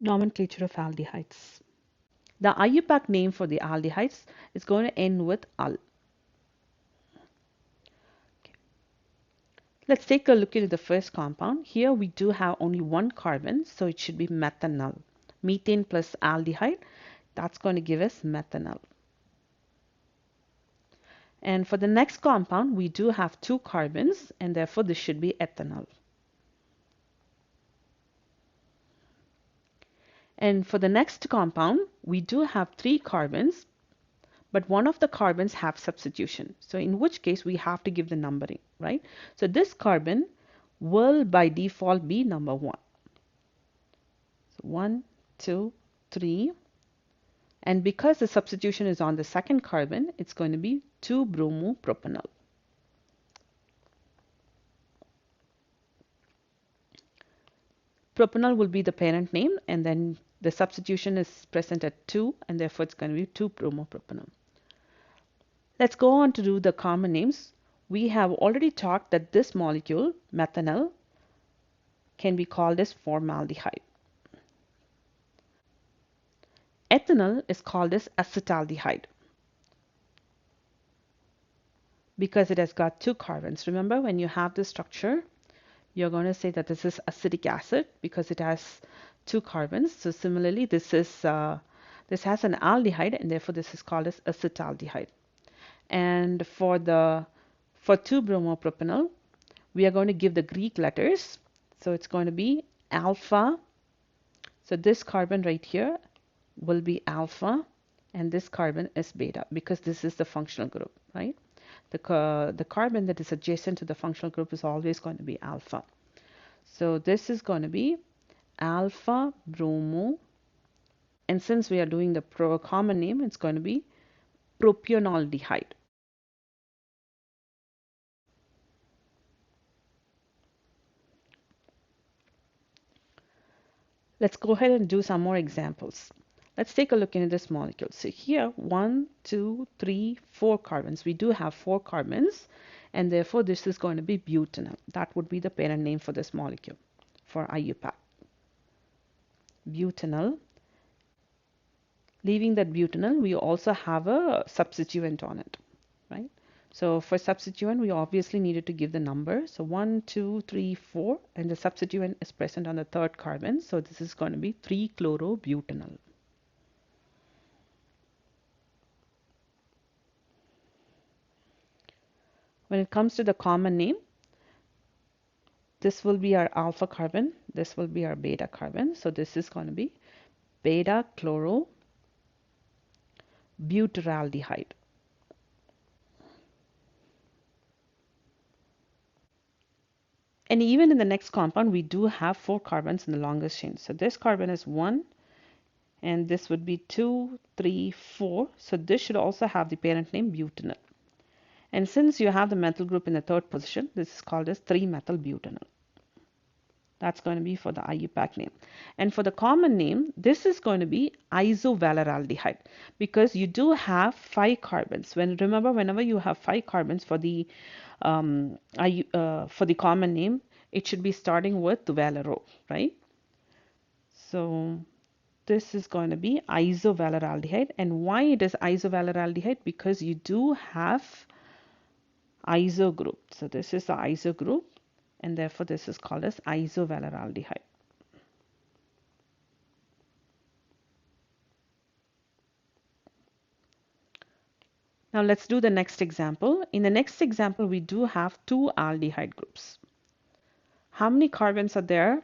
Nomenclature of aldehydes. The IUPAC name for the aldehydes is going to end with al. Okay. Let's take a look at the first compound. Here we do have only one carbon, so it should be methanol. Methane plus aldehyde, that's going to give us methanol. And for the next compound, we do have two carbons, and therefore this should be ethanol. And for the next compound, we do have three carbons, but one of the carbons have substitution. So in which case we have to give the numbering, right? So this carbon will by default be number 1. So 1, 2, 3. And because the substitution is on the second carbon, it's going to be 2-bromopropanol. Propanol will be the parent name, and then the substitution is present at 2, and therefore it's going to be 2-bromopropanol. Let's go on to do the common names. We have already talked that this molecule, methanol, can be called as formaldehyde. Ethanol is called as acetaldehyde because it has got two carbons. Remember, when you have this structure, you're going to say that this is acetic acid because it has two carbons. So similarly, this has an aldehyde, and therefore this is called as acetaldehyde. And for 2-bromopropanol, we are going to give the Greek letters. So it's going to be alpha. So this carbon right here will be alpha, and this carbon is beta because this is the functional group, right? The carbon that is adjacent to the functional group is always going to be alpha. So this is going to be alpha bromo, and since we are doing the common name, it's going to be propionaldehyde. Let's go ahead and do some more examples. Let's take a look into this molecule. So here, 1, 2, 3, 4 carbons. We do have 4 carbons, and therefore this is going to be butanol. That would be the parent name for this molecule for IUPAC. Butanol. Leaving that butanol, we also have a substituent on it, right? So for substituent, we obviously needed to give the number. So 1, 2, 3, 4, and the substituent is present on the third carbon. So this is going to be 3-chlorobutanol. When it comes to the common name, this will be our alpha carbon. This will be our beta carbon. So this is going to be beta-chlorobutyraldehyde. And even in the next compound, we do have 4 carbons in the longest chain. So this carbon is 1, and this would be 2, 3, 4. So this should also have the parent name butanol. And since you have the methyl group in the third position, this is called as 3-methylbutanol. That's going to be for the IUPAC name. And for the common name, this is going to be isovaleraldehyde because you do have 5 carbons. Remember, whenever you have 5 carbons for the common name, it should be starting with valero, right? So this is going to be isovaleraldehyde. And why it is isovaleraldehyde? Because you do have iso group. So this is the iso group, and therefore this is called as isovaleraldehyde. Now let's do the next example. In the next example, we do have 2 aldehyde groups. How many carbons are there?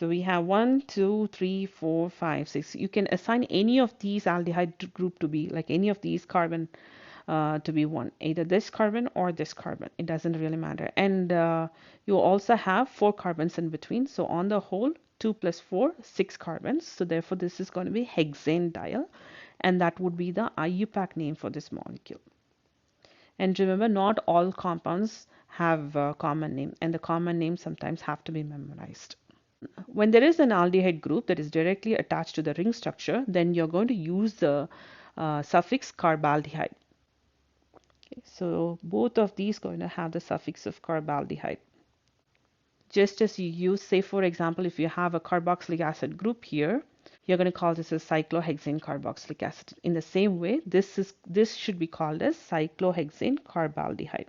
So we have 1, 2, 3, 4, 5, 6. You can assign any of these aldehyde group to be, like any of these carbon to be 1, either this carbon or this carbon. It doesn't really matter. And you also have 4 carbons in between. So on the whole, 2 plus 4, 6 carbons. So therefore, this is going to be hexanediol, and that would be the IUPAC name for this molecule. And remember, not all compounds have a common name, and the common names sometimes have to be memorized. When there is an aldehyde group that is directly attached to the ring structure, then you're going to use the suffix carbaldehyde. Okay, so both of these going to have the suffix of carbaldehyde. Just as you use, say for example, if you have a carboxylic acid group here, You're going to call this as cyclohexane carboxylic acid. In the same way, this should be called as cyclohexane carbaldehyde.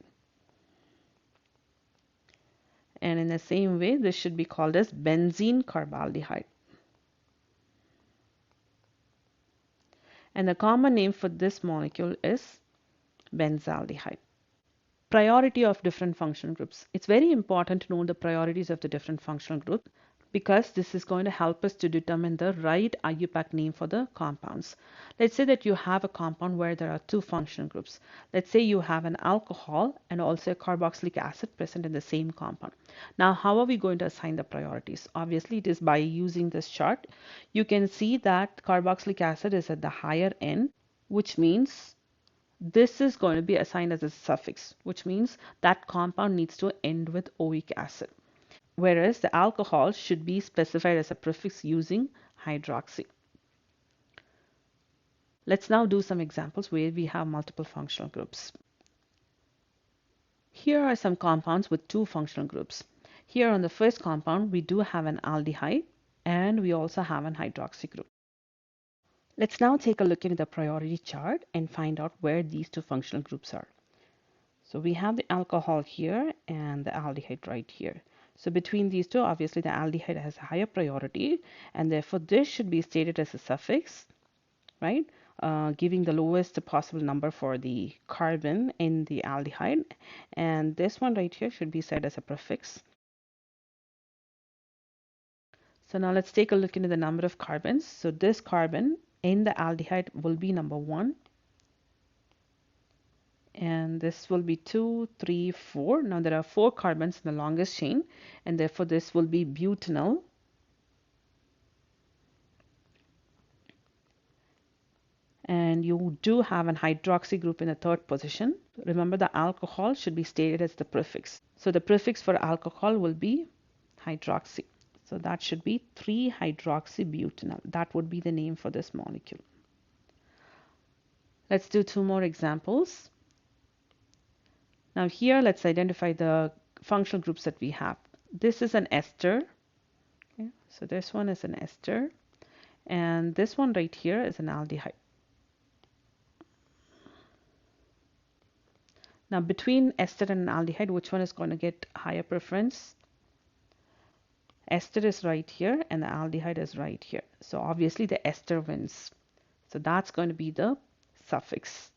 And in the same way, this should be called as benzene carbaldehyde. And the common name for this molecule is benzaldehyde. Priority of different functional groups. It's very important to know the priorities of the different functional groups because this is going to help us to determine the right IUPAC name for the compounds. Let's say that you have a compound where there are two functional groups. Let's say you have an alcohol and also a carboxylic acid present in the same compound. Now, how are we going to assign the priorities? Obviously, it is by using this chart. You can see that carboxylic acid is at the higher end, which means this is going to be assigned as a suffix, which means that compound needs to end with oic acid. Whereas the alcohol should be specified as a prefix using hydroxy. Let's now do some examples where we have multiple functional groups. Here are some compounds with two functional groups. Here on the first compound, we do have an aldehyde and we also have an hydroxy group. Let's now take a look into the priority chart and find out where these two functional groups are. So we have the alcohol here and the aldehyde right here. So between these two, obviously the aldehyde has a higher priority and therefore this should be stated as a suffix, right? Giving the lowest possible number for the carbon in the aldehyde. And this one right here should be said as a prefix. So now let's take a look into the number of carbons. So this carbon in the aldehyde will be number 1. And this will be 2, 3, 4. Now there are 4 carbons in the longest chain, and therefore this will be butanol. And you do have an hydroxy group in the third position. Remember, the alcohol should be stated as the prefix. So the prefix for alcohol will be hydroxy. So that should be 3-hydroxybutanol. That would be the name for this molecule. Let's do 2 more examples. Now here, let's identify the functional groups that we have. This is an ester. Okay, so this one is an ester. And this one right here is an aldehyde. Now between ester and aldehyde, which one is going to get higher preference? Ester is right here and the aldehyde is right here. So obviously the ester wins. So that's going to be the suffix.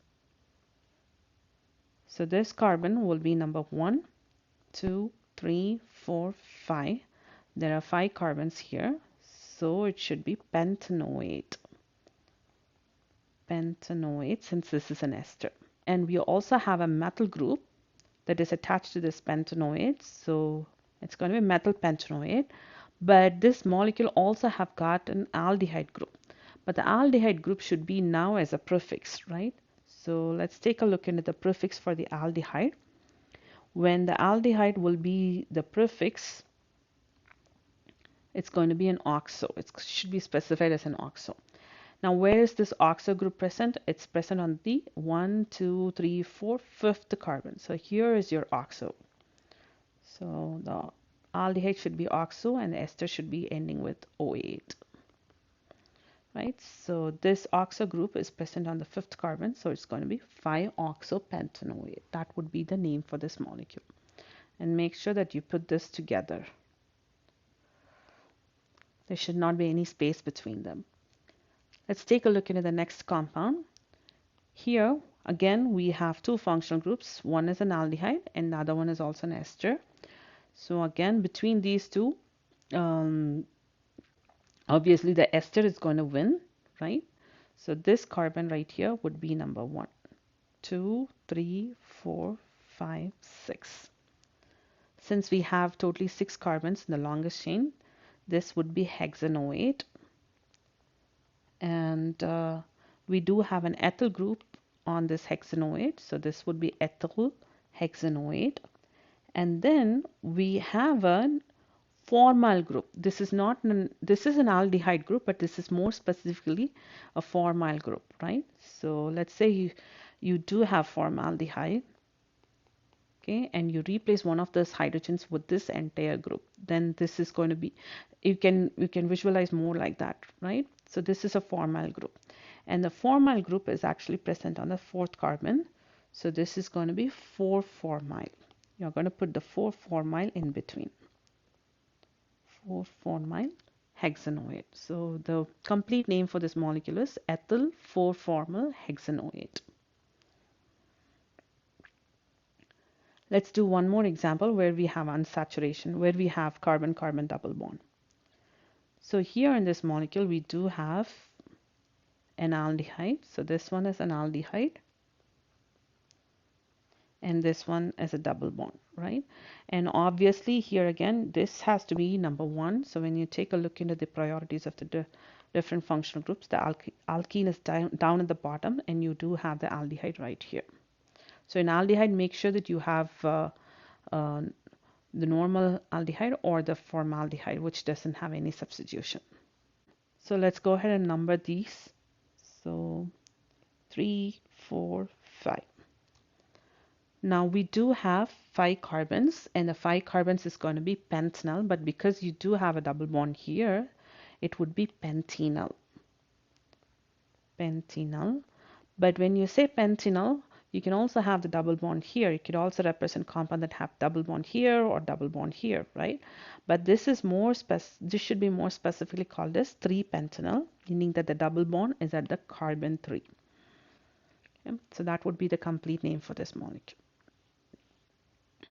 So this carbon will be number 1, 2, 3, 4, 5. There are 5 carbons here. So it should be pentanoate. Pentanoate, since this is an ester. And we also have a methyl group that is attached to this pentanoate. So it's going to be methyl pentanoate. But this molecule also have got an aldehyde group. But the aldehyde group should be now as a prefix, right? So let's take a look into the prefix for the aldehyde. When the aldehyde will be the prefix, it's going to be an oxo. It should be specified as an oxo. Now, where is this oxo group present? It's present on the 1, 2, 3, 4, 5th carbon. So here is your oxo. So the aldehyde should be oxo and the ester should be ending with O8. Right, so this oxo group is present on the 5th carbon, so it's going to be 5-oxopentanoate. That would be the name for this molecule. And make sure that you put this together. There should not be any space between them. Let's take a look into the next compound. Here, again, we have 2 functional groups. One is an aldehyde and the other one is also an ester. So again, between these two, obviously the ester is going to win, right? So this carbon right here would be number 1, 2, 3, 4, 5, 6. Since we have totally 6 carbons in the longest chain, this would be hexanoate. And we do have an ethyl group on this hexanoate. So this would be ethyl hexanoate. And then we have an formyl group. This is not this is an aldehyde group, but this is more specifically a formyl group, right? So let's say you do have formaldehyde, okay, and you replace one of those hydrogens with this entire group. Then this is going to be, you can visualize more like that, right? So this is a 4-mile group. And the 4-mile group is actually present on the 4th carbon. So this is going to be 4-4-mile. You're going to put the 4-4-mile in between. 4-4-mile hexanoate. So the complete name for this molecule is ethyl 4-formyl hexanoate. Let's do one more example where we have unsaturation, where we have carbon-carbon double bond. So here in this molecule, we do have an aldehyde. So this one is an aldehyde. And this one is a double bond, right? And obviously here again, this has to be number 1. So when you take a look into the priorities of the different functional groups, the alkene is down at the bottom, and you do have the aldehyde right here. So in aldehyde, make sure that you have the normal aldehyde or the formaldehyde, which doesn't have any substitution. So let's go ahead and number these. So 3, 4, 5. Now we do have 5 carbons, and the 5 carbons is going to be pentanal, but because you do have a double bond here, it would be pentenal. Pentenal. But when you say pentenal, you can also have the double bond here. It could also represent compound that have double bond here or double bond here, right? But this is more this should be more specifically called as 3-pentanal, meaning that the double bond is at the carbon 3. Okay? So that would be the complete name for this molecule.